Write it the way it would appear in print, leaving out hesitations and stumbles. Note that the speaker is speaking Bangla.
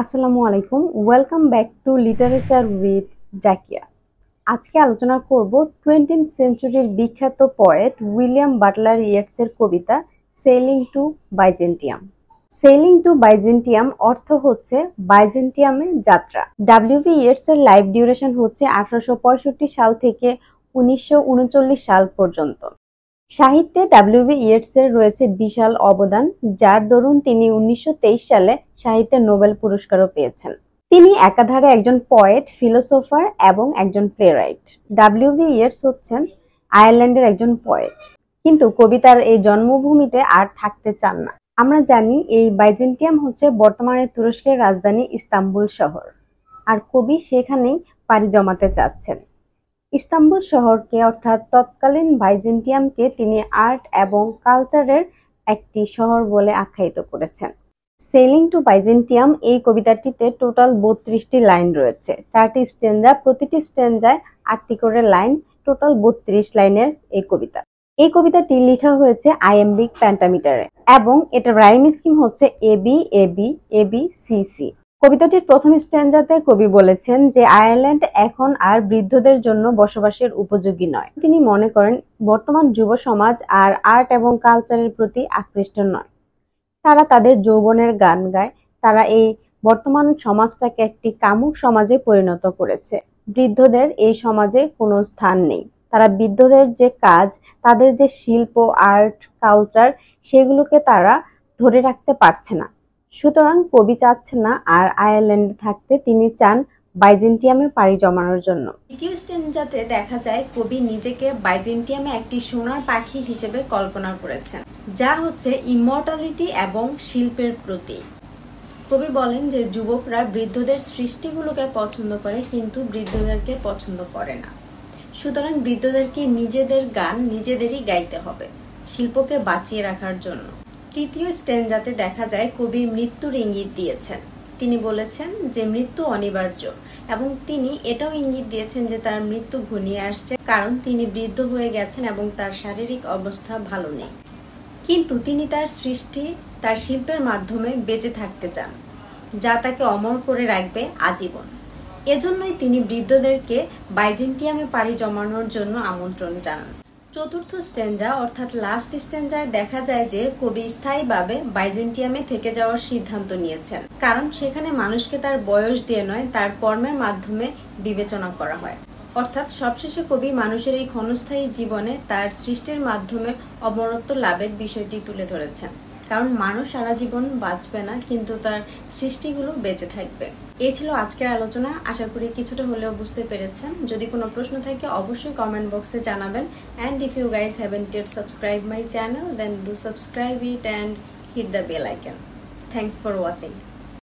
আসসালামু আলাইকুম, welcome back to literature with Zakia. আজকে আলোচনা করব 20th সেঞ্চুরির বিখ্যাত পোয়েট উইলিয়াম বাটলার ইয়েটসের কবিতা sailing to Byzantium. Sailing to Byzantium অর্থ হচ্ছে বাইজেন্টিয়ামে যাত্রা। ডব্লিউ.বি. ইয়েটসের লাইফ ডিউরেশন হচ্ছে 1865 সাল থেকে 1939 সাল পর্যন্ত। সাহিত্যে ডব্লিউ.বি. ইয়েটসের রয়েছে বিশাল অবদান, যার দরুন তিনি 1923 সালে সাহিত্যে নোবেল পুরস্কারও পেয়েছেন। তিনি একাধারে একজন পোয়েট, ফিলোসোফার এবং একজন প্লেরাইট। ডব্লিউ.বি. ইয়েটস হচ্ছেন আয়ারল্যান্ডের একজন পোয়েট, কিন্তু কবিতার এই জন্মভূমিতে আর থাকতে চান না। আমরা জানি এই বাইজেন্টিয়াম হচ্ছে বর্তমানে তুরস্কের রাজধানী ইস্তাম্বুল শহর, আর কবি সেখানেই পাড়ি জমাতে চাচ্ছেন। ইস্তাম্বুল শহরকে অর্থাৎ তৎকালীন বাইজেন্টিয়ামকে তিনি আর্ট এবং কালচারের একটি শহর বলে আখ্যায়িত করেছেন। সেলিং টু বাইজেন্টিয়াম এই কবিতাটিতে টোটাল 32টি লাইন রয়েছে, 4টি স্ট্যাঞ্জা, প্রতিটি স্ট্যাঞ্জায় 8টি করে লাইন, টোটাল 32 লাইনের এই কবিতা। এই কবিতাটি লেখা হয়েছে আইএমবিক পেন্টামিটারে এবং এটার রাইম স্কিম হচ্ছে A B A B A B C C. কবিতাটির প্রথম স্ট্যাঞ্জাতে কবি বলেছেন যে আয়ারল্যান্ড এখন আর বৃদ্ধদের জন্য বসবাসের উপযোগী নয়। তিনি মনে করেন বর্তমান যুব সমাজ আর আর্ট এবং কালচারের প্রতি আকৃষ্ট নয়। তারা তাদের যৌবনের গান গায়। তারা এই বর্তমান সমাজটাকে একটি কামুক সমাজে পরিণত করেছে। বৃদ্ধদের এই সমাজে কোনো স্থান নেই। তারা বৃদ্ধদের যে কাজ, তাদের যে শিল্প, আর্ট, কালচার, সেগুলোকে তারা ধরে রাখতে পারছে না। সুতরাং কবি চাচ্ছেন না আর আয়ারল্যান্ডে থাকতে, তিনি চান বাইজেন্টিয়ামে পাড়ি জমানোর জন্য। দ্বিতীয় স্ট্যাঞ্জাতে দেখা যায় কবি নিজেকে বাইজেন্টিয়ামে একটি সোনার পাখি হিসেবে কল্পনা করেছেন, যা হচ্ছে ইমর্টালিটি এবং শিল্পের প্রতীক। কবি বলেন যে যুবকরা বৃদ্ধদের সৃষ্টিগুলোকে পছন্দ করে, কিন্তু বৃদ্ধদেরকে পছন্দ করে না। সুতরাং বৃদ্ধদেরকে নিজেদের গান নিজেদেরই গাইতে হবে, শিল্পকে বাঁচিয়ে রাখার জন্য। তৃতীয় স্ট্যাঞ্জাতে দেখা যায় কবি মৃত্যুর ইঙ্গিত দিয়েছেন। তিনি বলেছেন যে মৃত্যু অনিবার্য, এবং তিনি এটাও ইঙ্গিত দিয়েছেন যে তার মৃত্যু ঘনিয়ে আসছে, কারণ তিনি বৃদ্ধ হয়ে গেছেন এবং তার শারীরিক অবস্থা ভালো নেই। কিন্তু তিনি তার সৃষ্টি, তার শিল্পের মাধ্যমে বেঁচে থাকতে চান, যা তাকে অমর করে রাখবে আজীবন। এজন্যই তিনি বৃদ্ধদেরকে বাইজেন্টিয়ামে পাড়ি জমানোর জন্য আমন্ত্রণ জানান। চতুর্থ স্ট্যাঞ্জা অর্থাৎ লাস্ট স্ট্যাঞ্জায় দেখা যায় যে কবি স্থায়ীভাবে বাইজেন্টিয়ামে থেকে যাওয়ার সিদ্ধান্ত নিয়েছেন, কারণ সেখানে মানুষকে তার বয়স দিয়ে নয়, তার কর্মের মাধ্যমে বিবেচনা করা হয়। অর্থাৎ সবশেষে কবি মানুষের এই ক্ষণস্থায়ী জীবনে তার সৃষ্টির মাধ্যমে অমরত্ব লাভের বিষয়টি তুলে ধরেছেন, কারণ মানুষ সারা জীবন বাঁচবে না, কিন্তু তার সৃষ্টিগুলো বেঁচে থাকবে। এই ছিল আজকের আলোচনা। আশা করি কিছুটা হলেও বুঝতে পেরেছেন। যদি কোনো প্রশ্ন থাকে অবশ্যই কমেন্ট বক্সে জানাবেন। And if you guys haven't yet subscribed my channel, then do subscribe it and hit the bell icon. Thanks for watching.